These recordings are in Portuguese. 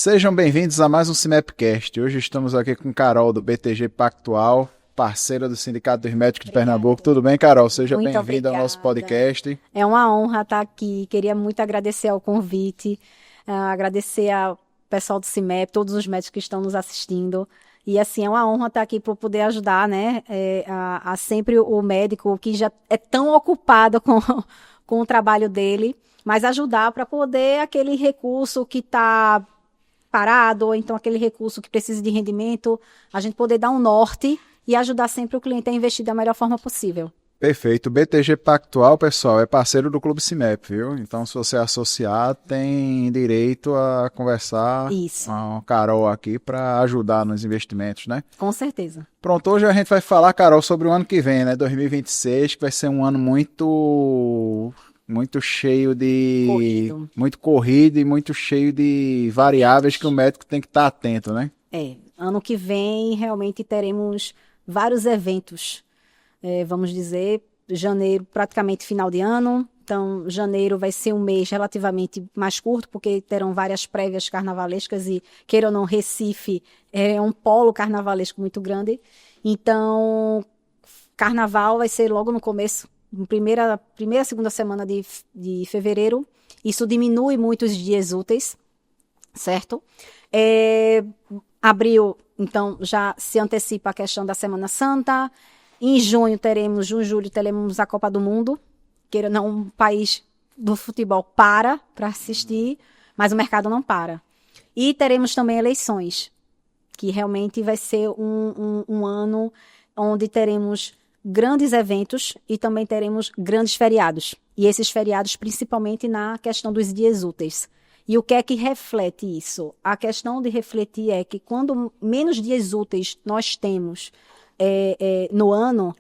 Sejam bem-vindos a mais um CIMEPcast. Hoje estamos aqui com Carol do BTG Pactual, parceira do Sindicato dos Médicos de Pernambuco. Tudo bem, Carol? Seja Muito bem-vinda ao nosso obrigada. podcast. É uma honra estar aqui. Queria muito agradecer ao convite, agradecer ao pessoal do CIMEP, todos os médicos que estão nos assistindo. E assim, é uma honra estar aqui para poder ajudar, né? A sempre o médico que já é tão ocupado com o trabalho dele, mas ajudar para poder aquele recurso que está parado, ou então aquele recurso que precisa de rendimento, a gente poder dar um norte e ajudar sempre o cliente a investir da melhor forma possível. Perfeito. O BTG Pactual, pessoal, é parceiro do Clube CIMEP, viu? Então, se você associar, tem direito a conversar Isso, com a Carol aqui para ajudar nos investimentos, né? com certeza. Pronto, hoje a gente vai falar, Carol, sobre o ano que vem, né? 2026, que vai ser um ano muito cheio de... Corrido. muito corrido e muito cheio de variáveis que o médico tem que estar atento, né? Ano que vem realmente teremos vários eventos. Vamos dizer, janeiro praticamente final de ano. Então, janeiro vai ser um mês relativamente mais curto, porque terão várias prévias carnavalescas e, queira ou não, Recife é um polo carnavalesco muito grande. Então, carnaval vai ser logo no começo, primeira, segunda semana de fevereiro. Isso diminui muito os dias úteis, certo? Abril, então, já se antecipa a questão da Semana Santa. Em junho, julho, teremos a Copa do Mundo. Queira ou não, um país do futebol para assistir, mas o mercado não para. E teremos também eleições, que realmente vai ser um ano onde teremos grandes eventos e também teremos grandes feriados. E esses feriados, principalmente na questão dos dias úteis. E o que é que reflete isso? A questão de refletir é que quando menos dias úteis nós temos no ano,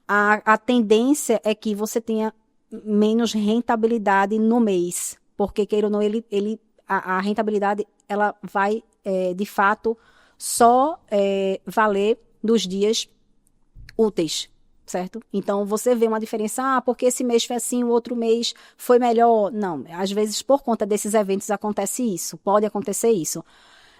a tendência é que você tenha menos rentabilidade no mês. Porque, queira ou não, a rentabilidade ela vai, de fato, só valer dos dias úteis, certo? Então, você vê uma diferença, porque esse mês foi assim, o outro mês foi melhor. Não, às vezes, por conta desses eventos, acontece isso, pode acontecer isso.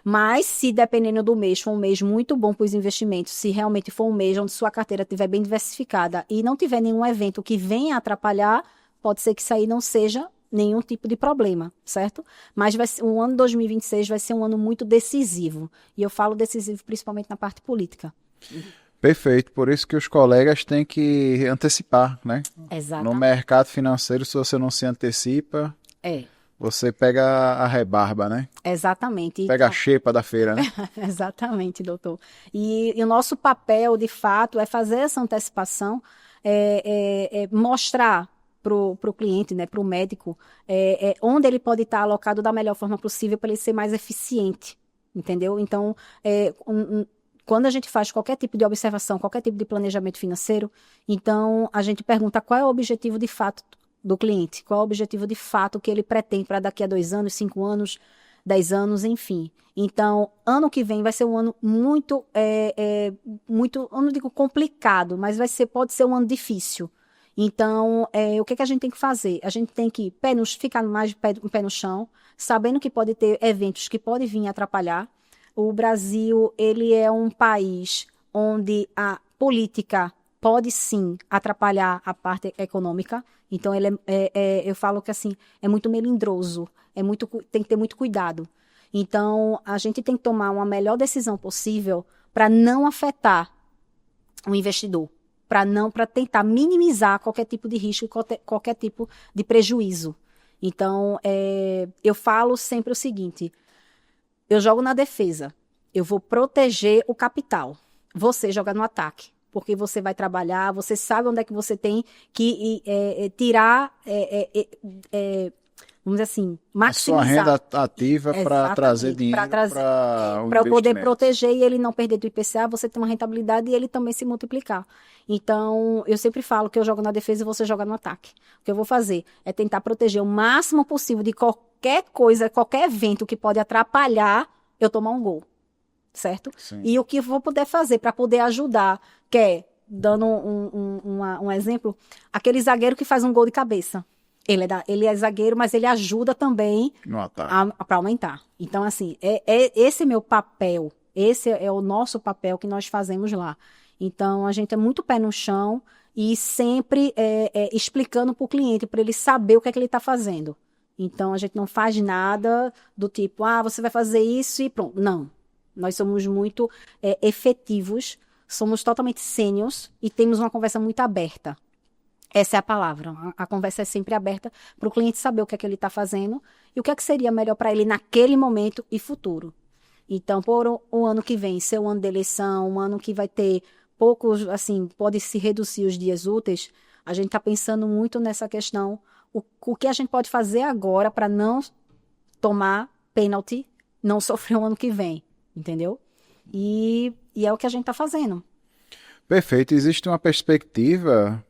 Mas, se dependendo do mês, for um mês muito bom para os investimentos, se realmente for um mês onde sua carteira estiver bem diversificada e não tiver nenhum evento que venha atrapalhar, pode ser que isso aí não seja nenhum tipo de problema, certo? Mas o ano 2026 vai ser um ano muito decisivo. E eu falo decisivo principalmente na parte política. Perfeito, por isso que os colegas têm que antecipar, né? No Exatamente. mercado financeiro, se você não se antecipa, É, você pega a rebarba, né? exatamente. Pega a xepa da feira, né? Exatamente, doutor. E o nosso papel, de fato, é fazer essa antecipação, mostrar para o cliente, né, para o médico, onde ele pode estar alocado da melhor forma possível para ele ser mais eficiente, entendeu? Então, quando a gente faz qualquer tipo de observação, qualquer tipo de planejamento financeiro, então a gente pergunta qual é o objetivo de fato do cliente, qual é o objetivo de fato que ele pretende para daqui a 2 anos, 5 anos, 10 anos, enfim. Então, ano que vem vai ser um ano muito, eu não digo complicado, mas pode ser um ano difícil. Então, o que a gente tem que fazer? A gente tem que ficar mais pé no chão, sabendo que pode ter eventos que podem vir atrapalhar. O Brasil, ele é um país onde a política pode sim atrapalhar a parte econômica. Então, eu falo que assim, é muito melindroso, tem que ter muito cuidado. Então, a gente tem que tomar uma melhor decisão possível para não afetar o investidor, para tentar minimizar qualquer tipo de risco e qualquer tipo de prejuízo. Então, eu falo sempre o seguinte: eu jogo na defesa, eu vou proteger o capital. Você joga no ataque, porque você vai trabalhar, você sabe onde é que você tem que tirar, vamos dizer assim, A sua renda maximizar. ativa para trazer Exatamente, dinheiro para o para eu poder investimento. proteger e ele não perder do IPCA, você ter uma rentabilidade e ele também se multiplicar. Então, eu sempre falo que eu jogo na defesa e você joga no ataque. O que eu vou fazer é tentar proteger o máximo possível de qualquer coisa, qualquer evento que pode atrapalhar eu tomar um gol, certo? Sim. E o que eu vou poder fazer para poder ajudar, dando um exemplo, aquele zagueiro que faz um gol de cabeça. Ele é zagueiro, mas ele ajuda também No ataque. para aumentar. Então, assim, esse é meu papel. Esse é o nosso papel que nós fazemos lá. Então, a gente é muito pé no chão e sempre explicando para o cliente, para ele saber o que é que ele está fazendo. Então, a gente não faz nada do tipo, você vai fazer isso e pronto. Não. Nós somos muito efetivos, somos totalmente sêniors e temos uma conversa muito aberta. Essa é a palavra. A conversa é sempre aberta para o cliente saber o que é que ele está fazendo e o que é que seria melhor para ele naquele momento e futuro. Então, por o ano que vem ser um ano de eleição, um ano que vai ter poucos, assim, pode se reduzir os dias úteis, a gente está pensando muito nessa questão, o que a gente pode fazer agora para não tomar pênalti, não sofrer o ano que vem, entendeu? E é o que a gente está fazendo. Perfeito. Existe uma perspectiva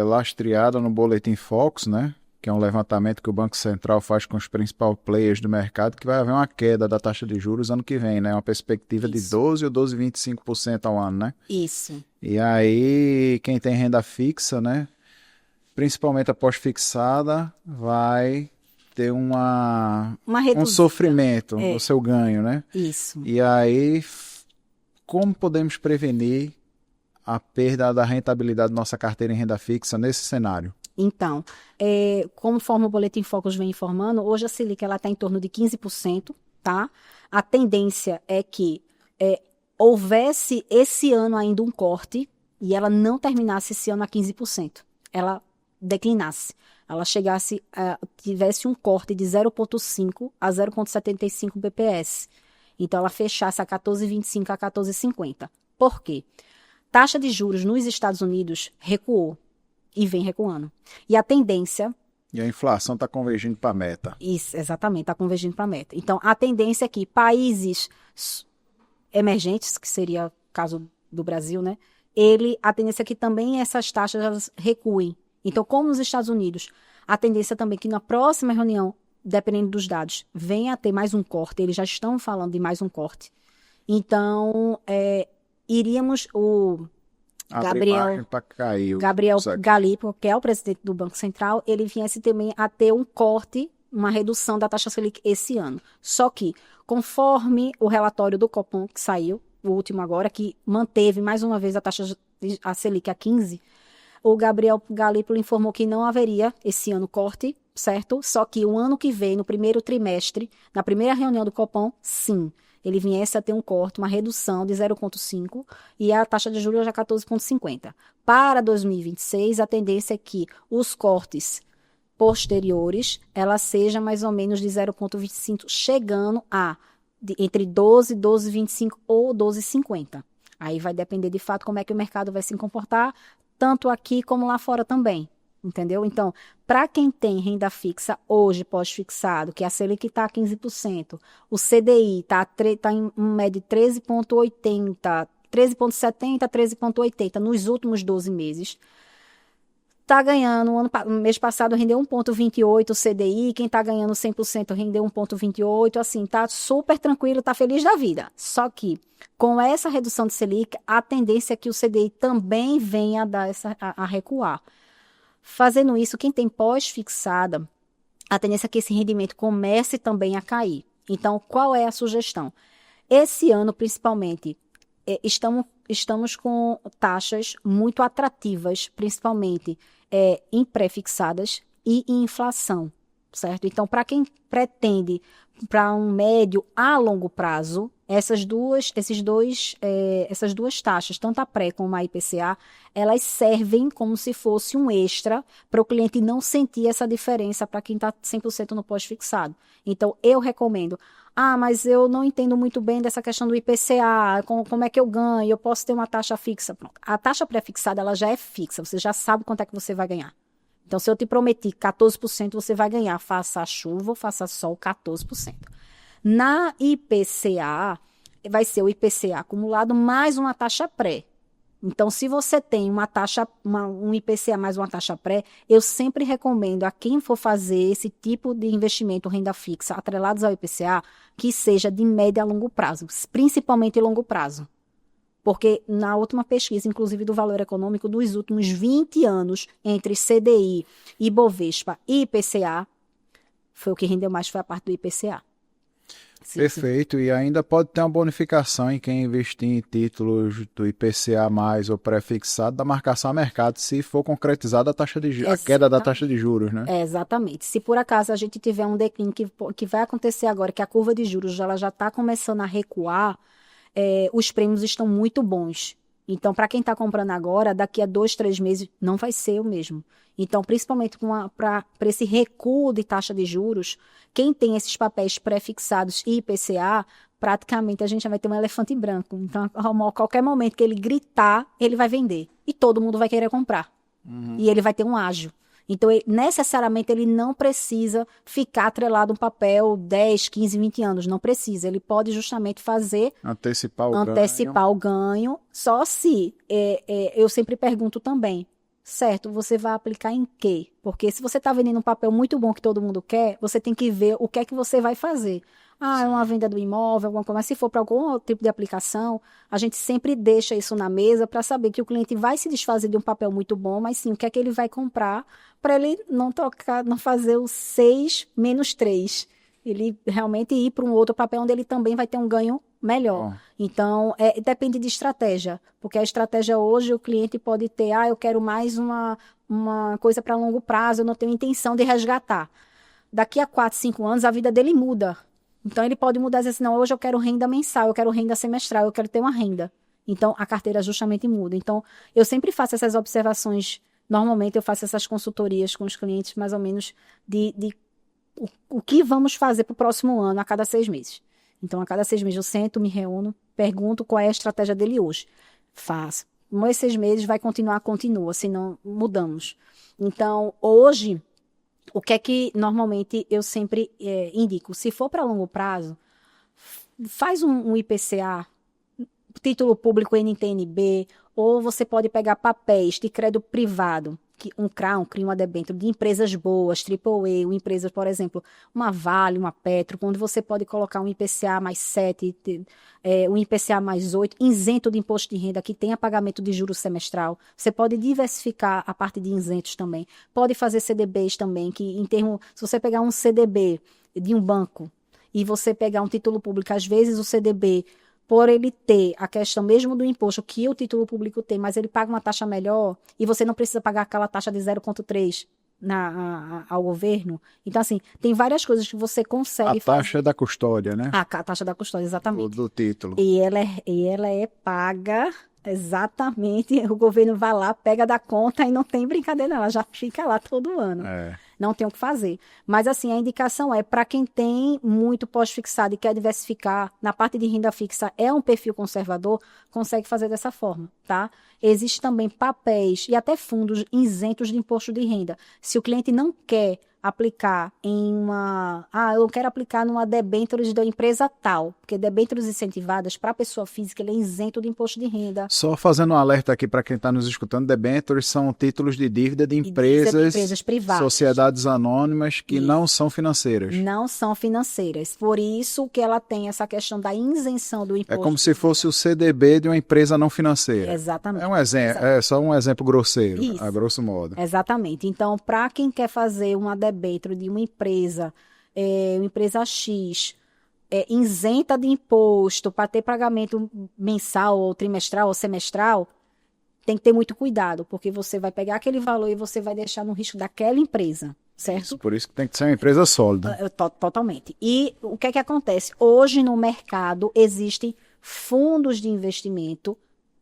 lastreada no Boletim Focus, né? Que é um levantamento que o Banco Central faz com os principais players do mercado, que vai haver uma queda da taxa de juros ano que vem, né? Uma perspectiva de 12 ou 12,25% ao ano, né? Isso. E aí, quem tem renda fixa, né? Principalmente a pós-fixada, vai ter um sofrimento no seu ganho, né? Isso. E aí, como podemos prevenir a perda da rentabilidade da nossa carteira em renda fixa nesse cenário? Então, conforme o Boletim Focus vem informando, hoje a Selic está em torno de 15%, tá? A tendência é que houvesse esse ano ainda um corte e ela não terminasse esse ano a 15%. Ela declinasse. Ela tivesse um corte de 0,5 a 0,75 BPS. Então, ela fechasse a 14,25 a 14,50. Por quê? Taxa de juros nos Estados Unidos recuou e vem recuando. E a tendência... E a inflação está convergindo para a meta. Isso, exatamente, está convergindo para a meta. Então, a tendência é que países emergentes, que seria o caso do Brasil, né? A tendência é que também essas taxas recuem. Então, como nos Estados Unidos, a tendência também é que na próxima reunião, dependendo dos dados, venha a ter mais um corte. Eles já estão falando de mais um corte. Então, iríamos... Gabriel Galipo, que é o presidente do Banco Central, ele viesse também a ter um corte, uma redução da taxa Selic esse ano. Só que, conforme o relatório do Copom que saiu, o último agora, que manteve mais uma vez a Selic a 15, o Gabriel Galipo informou que não haveria esse ano corte, certo? Só que o ano que vem, no primeiro trimestre, na primeira reunião do Copom, sim, ele viesse a ter um corte, uma redução de 0,5 e a taxa de juros já 14,50. Para 2026, a tendência é que os cortes posteriores, ela seja mais ou menos de 0,25, chegando entre 12, 12,25 ou 12,50. Aí vai depender de fato como é que o mercado vai se comportar, tanto aqui como lá fora também. Entendeu? Então, para quem tem renda fixa hoje, pós-fixado, que a Selic está a 15%, o CDI está em média de 13,80, 13,70, 13,80 nos últimos 12 meses, está ganhando, mês passado rendeu 1,28 o CDI, quem está ganhando 100% rendeu 1,28, assim, está super tranquilo, está feliz da vida. Só que, com essa redução de Selic, a tendência é que o CDI também venha a recuar. Fazendo isso, quem tem pós-fixada, a tendência é que esse rendimento comece também a cair. Então, qual é a sugestão? Esse ano, principalmente, estamos com taxas muito atrativas, principalmente em pré-fixadas e em inflação, certo? Então, para quem pretende para um médio a longo prazo, essas duas taxas, tanto a pré como a IPCA, elas servem como se fosse um extra para o cliente não sentir essa diferença para quem está 100% no pós-fixado. Então, eu recomendo. Mas eu não entendo muito bem dessa questão do IPCA, como é que eu ganho, eu posso ter uma taxa fixa. Pronto. A taxa pré-fixada, ela já é fixa, você já sabe quanto é que você vai ganhar. Então, se eu te prometi 14%, você vai ganhar, faça chuva ou faça sol, 14%. Na IPCA, vai ser o IPCA acumulado mais uma taxa pré. Então, se você tem um IPCA mais uma taxa pré, eu sempre recomendo a quem for fazer esse tipo de investimento renda fixa atrelados ao IPCA, que seja de médio a longo prazo, principalmente longo prazo. Porque na última pesquisa, inclusive do Valor Econômico, dos últimos 20 anos, entre CDI, Ibovespa e IPCA, foi o que rendeu mais, foi a parte do IPCA. Sim, Perfeito, e ainda pode ter uma bonificação em quem investir em títulos do IPCA+, ou pré-fixado, da marcação a mercado, se for concretizada a queda da taxa de juros, né? Exatamente. Se por acaso a gente tiver um declínio que vai acontecer agora, que a curva de juros ela já está começando a recuar, os prêmios estão muito bons. Então, para quem está comprando agora, daqui a 2, 3 meses, não vai ser o mesmo. Então, principalmente para esse recuo de taxa de juros, quem tem esses papéis pré-fixados e IPCA, praticamente a gente já vai ter um elefante branco. Então, a qualquer momento que ele gritar, ele vai vender. E todo mundo vai querer comprar. E ele vai ter um ágio. Então, necessariamente, ele não precisa ficar atrelado a um papel 10, 15, 20 anos. Não precisa. Ele pode justamente fazer... Antecipar o ganho. Só se... eu sempre pergunto também, certo, você vai aplicar em quê? Porque se você está vendendo um papel muito bom que todo mundo quer, você tem que ver o que é que você vai fazer. É uma venda do imóvel, alguma coisa. Mas se for para algum outro tipo de aplicação, a gente sempre deixa isso na mesa para saber que o cliente vai se desfazer de um papel muito bom, mas sim, o que é que ele vai comprar para ele não fazer o 6 menos 3. Ele realmente ir para um outro papel onde ele também vai ter um ganho melhor. Então, depende de estratégia. Porque a estratégia hoje, o cliente pode ter, eu quero mais uma coisa para longo prazo, eu não tenho intenção de resgatar. Daqui a 4, 5 anos, a vida dele muda. Então, ele pode mudar e dizer assim, não, hoje eu quero renda mensal, eu quero renda semestral, eu quero ter uma renda. Então, a carteira justamente muda. Então, eu sempre faço essas observações, normalmente eu faço essas consultorias com os clientes, mais ou menos, de o que vamos fazer para o próximo ano, a cada 6 meses. Então, a cada 6 meses eu sento, me reúno, pergunto qual é a estratégia dele hoje. Faço. Nos 6 meses vai continuar, continua, senão mudamos. Então, hoje... O que é que normalmente eu sempre indico? Se for para longo prazo, faz um IPCA, título público NTN-B, ou você pode pegar papéis de crédito privado, um CRA, um CRI, uma debênture de empresas boas, AAA, empresas, por exemplo, uma Vale, uma Petro, onde você pode colocar um IPCA mais 7, um IPCA mais 8, isento de imposto de renda, que tenha pagamento de juros semestral. Você pode diversificar a parte de isentos também. Pode fazer CDBs também, que em termos, se você pegar um CDB de um banco e você pegar um título público, às vezes o CDB, por ele ter a questão mesmo do imposto que o título público tem, mas ele paga uma taxa melhor e você não precisa pagar aquela taxa de 0,3 ao governo. Então, assim, tem várias coisas que você consegue fazer. A taxa da custódia, né? A taxa da custódia, exatamente. Do título. E ela é paga, exatamente, o governo vai lá, pega da conta e não tem brincadeira, ela já fica lá todo ano. Não tem o que fazer. Mas, assim, a indicação para quem tem muito pós-fixado e quer diversificar, na parte de renda fixa é um perfil conservador, consegue fazer dessa forma, tá? Existem também papéis e até fundos isentos de imposto de renda. Se o cliente não quer aplicar em eu quero aplicar numa debêntures da empresa tal, porque debêntures incentivadas para a pessoa física, ele é isento de imposto de renda. Só fazendo um alerta aqui para quem está nos escutando, debêntures são títulos de dívida de empresas privadas, sociedades anônimas que não são financeiras. Não são financeiras. Por isso que ela tem essa questão da isenção do imposto. É como se fosse o CDB de uma empresa não financeira. Exatamente. É um exemplo, só um exemplo grosseiro, a grosso modo. Exatamente. Então, para quem quer fazer uma debênture de uma empresa X, isenta de imposto para ter pagamento mensal ou trimestral ou semestral, tem que ter muito cuidado, porque você vai pegar aquele valor e você vai deixar no risco daquela empresa, certo? Isso, por isso que tem que ser uma empresa sólida. Totalmente. E o que é que acontece? Hoje no mercado existem fundos de investimento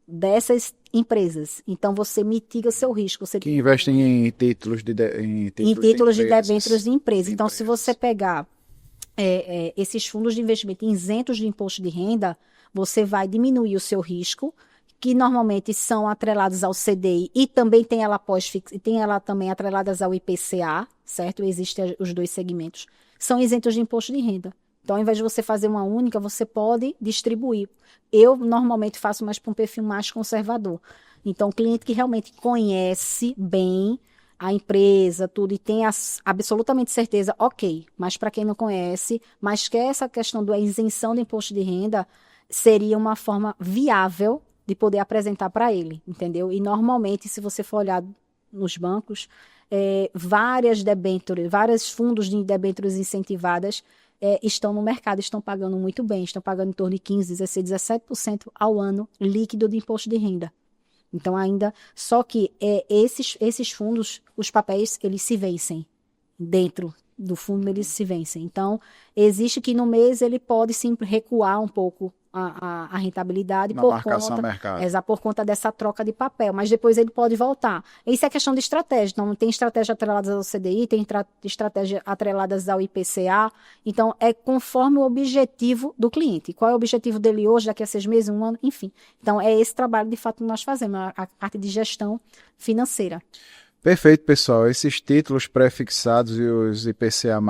dessas empresas. Então, você mitiga o seu risco. Que investem em títulos de debêntures de empresas. Então, se você pegar esses fundos de investimento isentos de imposto de renda, você vai diminuir o seu risco, que normalmente são atrelados ao CDI e também tem ela também atreladas ao IPCA, certo? Existem os dois segmentos. São isentos de imposto de renda. Então, ao invés de você fazer uma única, você pode distribuir. Eu, normalmente, faço mais para um perfil mais conservador. Então, o cliente que realmente conhece bem a empresa, tudo, e tem absolutamente certeza, ok. Mas para quem não conhece, mas quer essa questão da isenção do imposto de renda, seria uma forma viável de poder apresentar para ele, entendeu? E normalmente, se você for olhar nos bancos, vários fundos de debêntures incentivadas estão no mercado, estão pagando muito bem, estão pagando em torno de 15, 16, 17% ao ano líquido de imposto de renda. Então, ainda, só que esses fundos, os papéis, eles se vencem. Dentro do fundo, eles se vencem. Então, existe que no mês ele pode sim recuar um pouco a rentabilidade Na marcação a mercado. por conta dessa troca de papel, mas depois ele pode voltar. Isso é questão de estratégia. Então, tem estratégia atreladas ao CDI, tem estratégia atreladas ao IPCA. Então, é conforme o objetivo do cliente. Qual é o objetivo dele hoje, daqui a 6 meses, 1 ano, enfim. Então, é esse trabalho, de fato, que nós fazemos, a parte de gestão financeira. Perfeito, pessoal. Esses títulos pré-fixados e os IPCA+,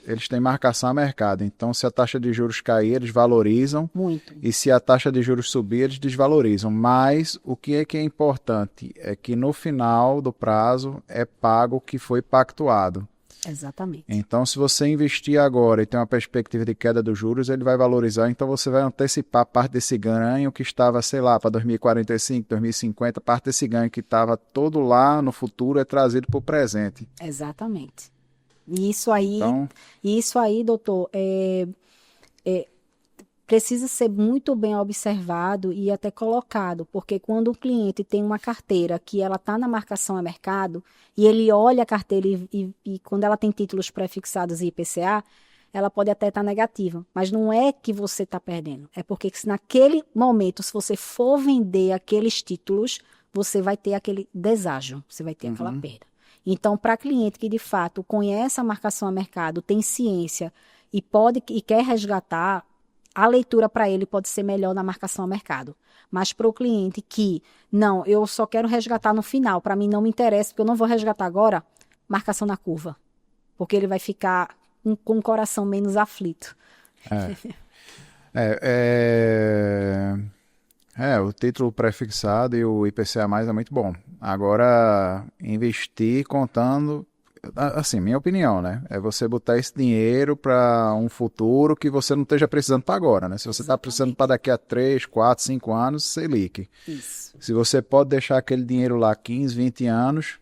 eles têm marcação a mercado. Então, se a taxa de juros cair, eles valorizam. Muito. E se a taxa de juros subir, eles desvalorizam. Mas o que é importante é que no final do prazo é pago o que foi pactuado. Exatamente. Então, se você investir agora e tem uma perspectiva de queda dos juros, ele vai valorizar, então você vai antecipar parte desse ganho que estava, sei lá, para 2045, 2050, parte desse ganho que estava todo lá no futuro é trazido para o presente. Exatamente. E isso aí, doutor, precisa ser muito bem observado e até colocado, porque quando o cliente tem uma carteira que ela está na marcação a mercado, e ele olha a carteira e quando ela tem títulos pré-fixados e IPCA, ela pode até estar negativa, mas não é que você está perdendo, é porque se naquele momento, se você for vender aqueles títulos, você vai ter aquele deságio, você vai ter aquela perda. Então, para cliente que de fato conhece a marcação a mercado, tem ciência e quer resgatar, a leitura para ele pode ser melhor na marcação a mercado. Mas para o cliente que, não, eu só quero resgatar no final, para mim não me interessa, porque eu não vou resgatar agora, marcação na curva. Porque ele vai ficar com o coração menos aflito. O título pré-fixado e o IPCA+, é muito bom. Agora, investir contando... Assim, minha opinião, né? É você botar esse dinheiro para um futuro que você não esteja precisando para agora, né? Se você está precisando para daqui a 3, 4, 5 anos, Selic. Isso. Se você pode deixar aquele dinheiro lá 15, 20 anos,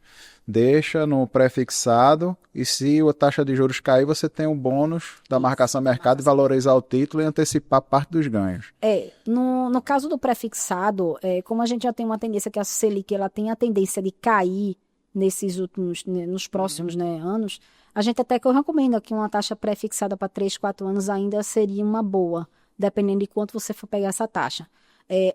deixa no pré-fixado e se a taxa de juros cair, você tem um bônus da marcação a mercado e valorizar o título e antecipar parte dos ganhos. No caso do pré-fixado, como a gente já tem uma tendência que a Selic ela tem a tendência de cair nos próximos anos, a gente até que eu recomendo que uma taxa pré-fixada para 3, 4 anos ainda seria uma boa, dependendo de quanto você for pegar essa taxa.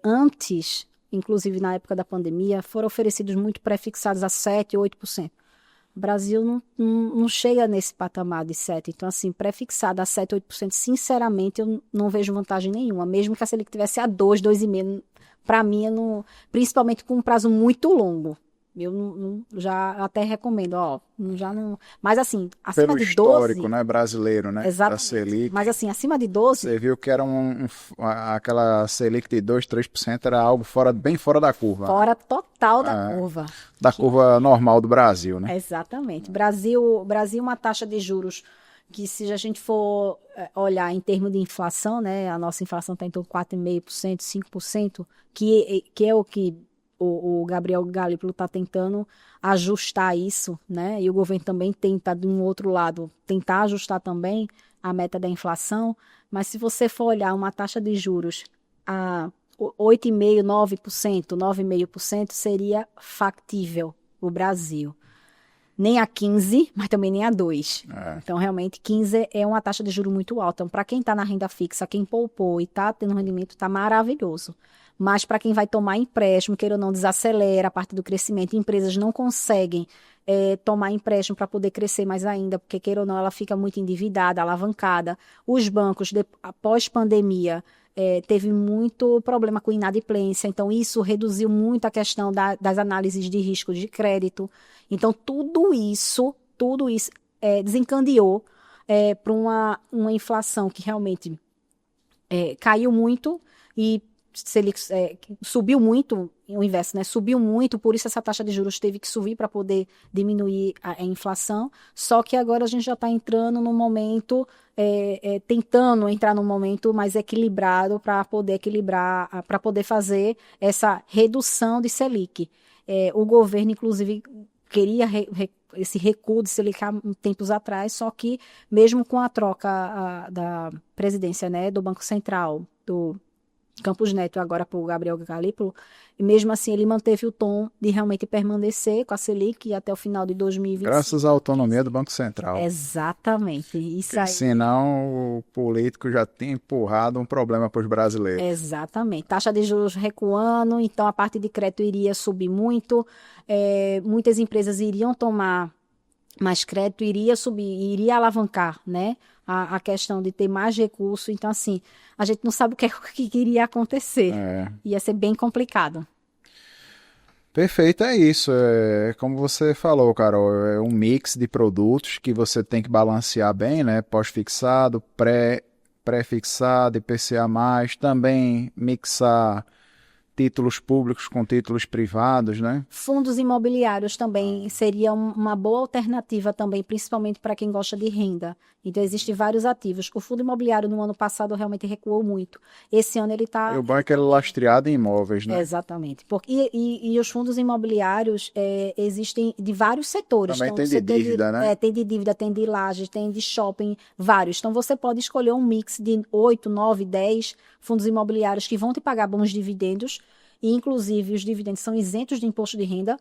Antes, inclusive na época da pandemia, foram oferecidos muito pré-fixados a 7, 8%. O Brasil não chega nesse patamar de 7%. Então, assim, pré-fixado a 7, 8%, sinceramente, eu não vejo vantagem nenhuma. Mesmo que a Selic tivesse a 2, 2,5%, para mim, principalmente com um prazo muito longo. Eu já até recomendo, já não... Mas assim, acima Pelo de 12... histórico, né, brasileiro, né? Exatamente. Da Selic. Mas assim, acima de 12... Você viu que era aquela Selic de 2, 3% era algo bem fora da curva. Fora total da curva. Da curva normal do Brasil, né? Exatamente. Brasil uma taxa de juros que se a gente for olhar em termos de inflação, né, a nossa inflação está em torno de 4,5%, 5%, que é o que o Gabriel Galípolo está tentando ajustar isso, né? E o governo também tenta, de um outro lado, tentar ajustar também a meta da inflação. Mas se você for olhar uma taxa de juros a 8,5%, 9%, 9,5% seria factível o Brasil. Nem a 15%, mas também nem a 2%. Então, realmente, 15% é uma taxa de juros muito alta. Então, para quem está na renda fixa, quem poupou e está tendo rendimento, está maravilhoso. Mas para quem vai tomar empréstimo, queira ou não, desacelera a parte do crescimento. Empresas não conseguem tomar empréstimo para poder crescer mais ainda, porque queira ou não, ela fica muito endividada, alavancada. Os bancos, após pandemia, teve muito problema com inadimplência, então isso reduziu muito a questão das análises de risco de crédito. Então, tudo isso desencadeou para uma inflação que realmente caiu muito e Selic subiu muito, o inverso, né? Subiu muito, por isso essa taxa de juros teve que subir para poder diminuir a inflação. Só que agora a gente já está entrando num momento, tentando entrar num momento mais equilibrado para poder equilibrar, para poder fazer essa redução de Selic. O governo, inclusive, queria esse recuo de Selic há tempos atrás, só que mesmo com a troca da presidência, né, do Banco Central, do Campos Neto agora para o Gabriel Galípolo, e mesmo assim ele manteve o tom de realmente permanecer com a Selic até o final de 2025. Graças à autonomia do Banco Central. Exatamente. Isso aí. Senão o político já tinha empurrado um problema para os brasileiros. Exatamente. Taxa de juros recuando, então a parte de crédito iria subir muito, muitas empresas iriam tomar mais crédito, iria subir, iria alavancar, né? A questão de ter mais recurso. Então, assim, a gente não sabe o que iria acontecer. Ia ser bem complicado. Perfeito, é isso. Como você falou, Carol, é um mix de produtos que você tem que balancear bem, né? Pós-fixado, pré-fixado, IPCA+, também mixar títulos públicos com títulos privados, né? Fundos imobiliários também seria uma boa alternativa também, principalmente para quem gosta de renda. Então, existem vários ativos. O fundo imobiliário no ano passado realmente recuou muito. Esse ano ele está... E o bom é que ele é lastreado em imóveis, né? Exatamente. E os fundos imobiliários existem de vários setores. Também então, tem de dívida, né? Tem de dívida, tem de lajes, tem de shopping, vários. Então, você pode escolher um mix de 8, 9, 10 fundos imobiliários que vão te pagar bons dividendos. E, inclusive, os dividendos são isentos de imposto de renda,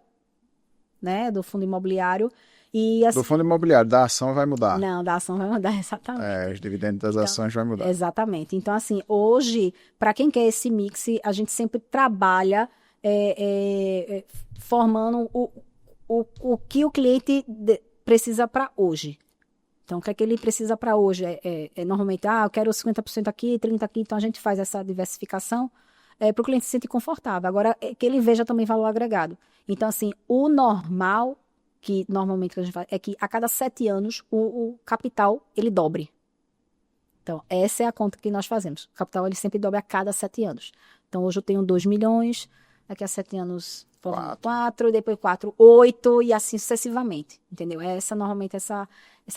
né, do fundo imobiliário. E, assim, do fundo imobiliário, da ação vai mudar. Não, da ação vai mudar, exatamente. Os dividendos das ações vai mudar. Exatamente. Então, assim, hoje, para quem quer esse mix, a gente sempre trabalha formando o que o cliente precisa para hoje. Então, o que é que ele precisa para hoje? Normalmente, eu quero 50% aqui, 30% aqui, então a gente faz essa diversificação para o cliente se sentir confortável. Agora, que ele veja também valor agregado. Então, assim, o normal, que normalmente a gente faz, é que a cada 7 anos o capital, ele dobre. Então, essa é a conta que nós fazemos. O capital, ele sempre dobra a cada 7 anos. Então, hoje eu tenho 2 milhões, daqui a 7 anos, 4, depois 4, 8, e assim sucessivamente. Entendeu? Normalmente, essa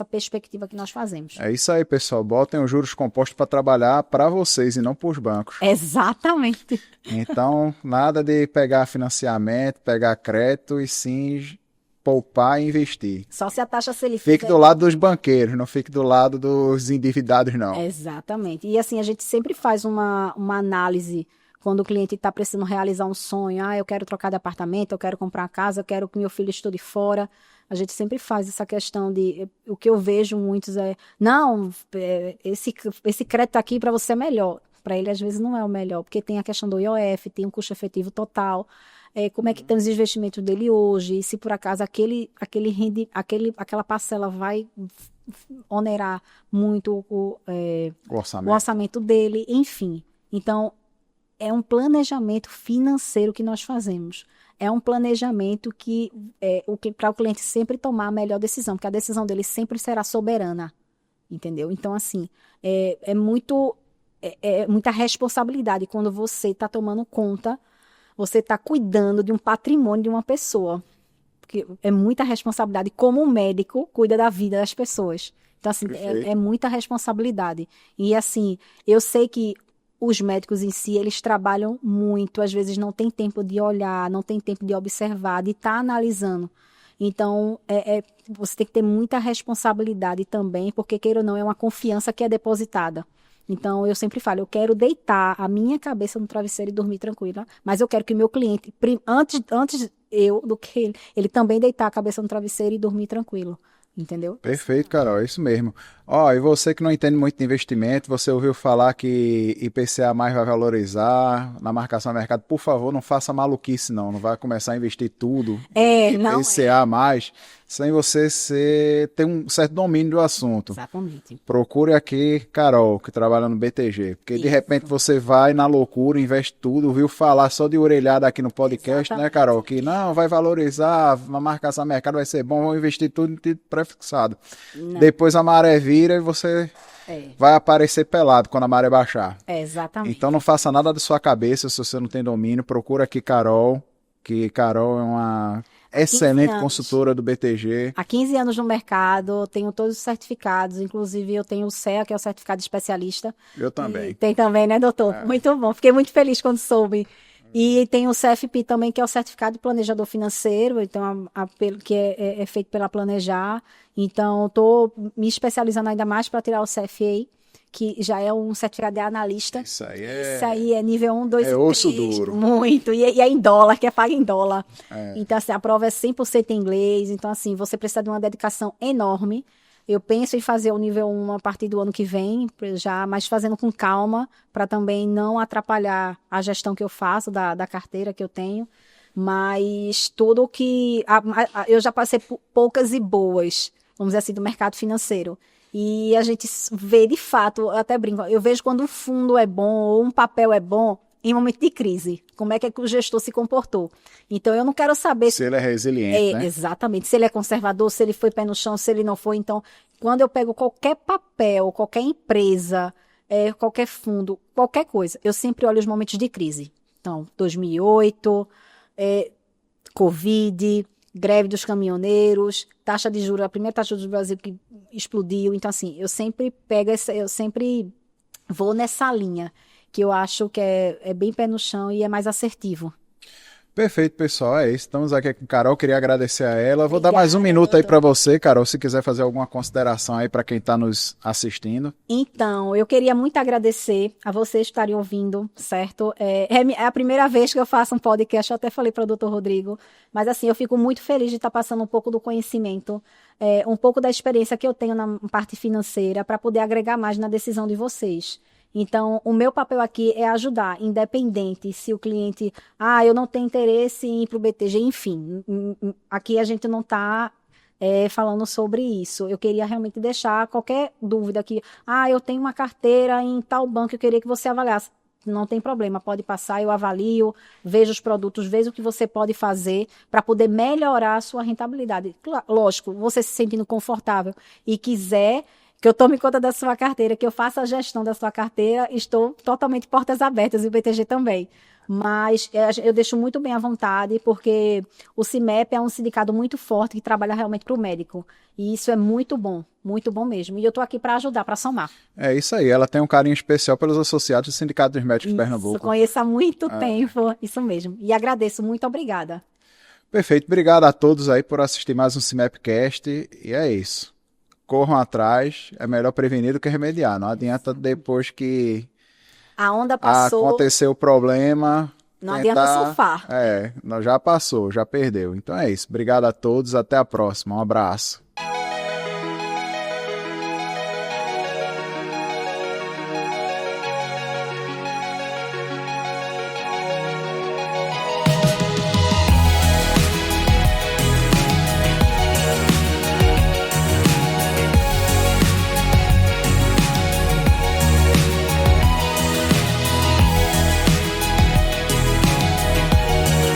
perspectiva que nós fazemos. É isso aí, pessoal. Botem os juros compostos para trabalhar para vocês e não para os bancos. Exatamente. Então, nada de pegar financiamento, pegar crédito, e sim poupar e investir. Só se a taxa Selic... Fique do lado dos banqueiros, não fique do lado dos endividados, não. Exatamente. E assim, a gente sempre faz uma análise quando o cliente está precisando realizar um sonho. Eu quero trocar de apartamento, eu quero comprar uma casa, eu quero que meu filho estude fora. A gente sempre faz essa questão de... O que eu vejo muitos esse crédito aqui para você é melhor. Para ele, às vezes, não é o melhor, porque tem a questão do IOF, tem um custo efetivo total. Como é que estão os investimentos dele hoje? E se por acaso aquela parcela vai onerar muito o orçamento dele, enfim. Então, é um planejamento financeiro que nós fazemos. É um planejamento para o cliente sempre tomar a melhor decisão, porque a decisão dele sempre será soberana, entendeu? Então, assim, é muita responsabilidade quando você está tomando conta, você está cuidando de um patrimônio de uma pessoa, porque é muita responsabilidade, como um médico cuida da vida das pessoas. Então, assim, é muita responsabilidade. E, assim, eu sei que os médicos em si, eles trabalham muito, às vezes não tem tempo de olhar, não tem tempo de observar, de estar analisando. Então, você tem que ter muita responsabilidade também, porque, queira ou não, é uma confiança que é depositada. Então, eu sempre falo, eu quero deitar a minha cabeça no travesseiro e dormir tranquila, mas eu quero que o meu cliente, antes do que ele também deitar a cabeça no travesseiro e dormir tranquilo. Entendeu? Perfeito, Carol, é isso mesmo. E você que não entende muito de investimento, você ouviu falar que IPCA mais vai valorizar na marcação do mercado, por favor, não faça maluquice não vai começar a investir tudo. Não IPCA mais, sem você ter um certo domínio do assunto. Exatamente. Procure aqui Carol, que trabalha no BTG, porque de repente você vai na loucura, investe tudo, viu falar só de orelhada aqui no podcast, né, Carol? Que não, vai valorizar, a marcação de mercado vai ser bom, vão investir tudo em título prefixado. Não. Depois a maré vira e você vai aparecer pelado quando a maré baixar. Exatamente. Então não faça nada da sua cabeça se você não tem domínio, procura aqui Carol, que Carol é uma excelente consultora do BTG. Há 15 anos no mercado, tenho todos os certificados, inclusive eu tenho o CEA, que é o certificado de especialista. Eu também. Tem também, né, doutor? Muito bom, fiquei muito feliz quando soube. E tem o CFP também, que é o certificado de planejador financeiro, então, que é feito pela Planejar. Então, estou me especializando ainda mais para tirar o CFA, que já é um certificado de analista. Isso aí é nível 1, 2 e 3. É osso duro. Muito. E é em dólar, que é pago em dólar. Então, assim, a prova é 100% em inglês. Então, assim, você precisa de uma dedicação enorme. Eu penso em fazer o nível 1 a partir do ano que vem, mas fazendo com calma, para também não atrapalhar a gestão que eu faço da carteira que eu tenho. Mas tudo que... eu já passei por poucas e boas, vamos dizer assim, do mercado financeiro. E a gente vê, de fato, eu até brinco, eu vejo quando um fundo é bom ou um papel é bom em momento de crise. Como é que o gestor se comportou. Então, eu não quero saber... Se ele é resiliente, né? Exatamente. Se ele é conservador, se ele foi pé no chão, se ele não foi. Então, quando eu pego qualquer papel, qualquer empresa, qualquer fundo, qualquer coisa, eu sempre olho os momentos de crise. Então, 2008, Covid... greve dos caminhoneiros, taxa de juros, a primeira taxa de juros do Brasil que explodiu. Então, assim, eu sempre vou nessa linha, que eu acho que é bem pé no chão e é mais assertivo. Perfeito, pessoal. É isso. Estamos aqui com Carol. Queria agradecer a ela. Vou dar mais um minuto aí para você, Carol, se quiser fazer alguma consideração aí para quem está nos assistindo. Então, eu queria muito agradecer a vocês estarem ouvindo, certo? É a primeira vez que eu faço um podcast, eu até falei para o Dr. Rodrigo, mas assim, eu fico muito feliz de estar passando um pouco do conhecimento, um pouco da experiência que eu tenho na parte financeira para poder agregar mais na decisão de vocês. Então, o meu papel aqui é ajudar, independente se o cliente, eu não tenho interesse em ir para o BTG, enfim, aqui a gente não está falando sobre isso. Eu queria realmente deixar qualquer dúvida aqui, eu tenho uma carteira em tal banco, eu queria que você avaliasse. Não tem problema, pode passar, eu avalio, vejo os produtos, vejo o que você pode fazer para poder melhorar a sua rentabilidade. Lógico, você se sentindo confortável e quiser que eu tome conta da sua carteira, que eu faça a gestão da sua carteira, estou totalmente portas abertas e o BTG também. Mas eu deixo muito bem à vontade, porque o CIMEP é um sindicato muito forte que trabalha realmente para o médico. E isso é muito bom mesmo. E eu estou aqui para ajudar, para somar. É isso aí, ela tem um carinho especial pelos associados do Sindicato dos Médicos de Pernambuco. Conheço há muito tempo, isso mesmo. E agradeço, muito obrigada. Perfeito, obrigado a todos aí por assistir mais um CIMEPcast. E é isso. Corram atrás, é melhor prevenir do que remediar. Não adianta depois que a onda passou, aconteceu o problema. Não adianta surfar. Já passou, já perdeu. Então é isso. Obrigado a todos, até a próxima. Um abraço.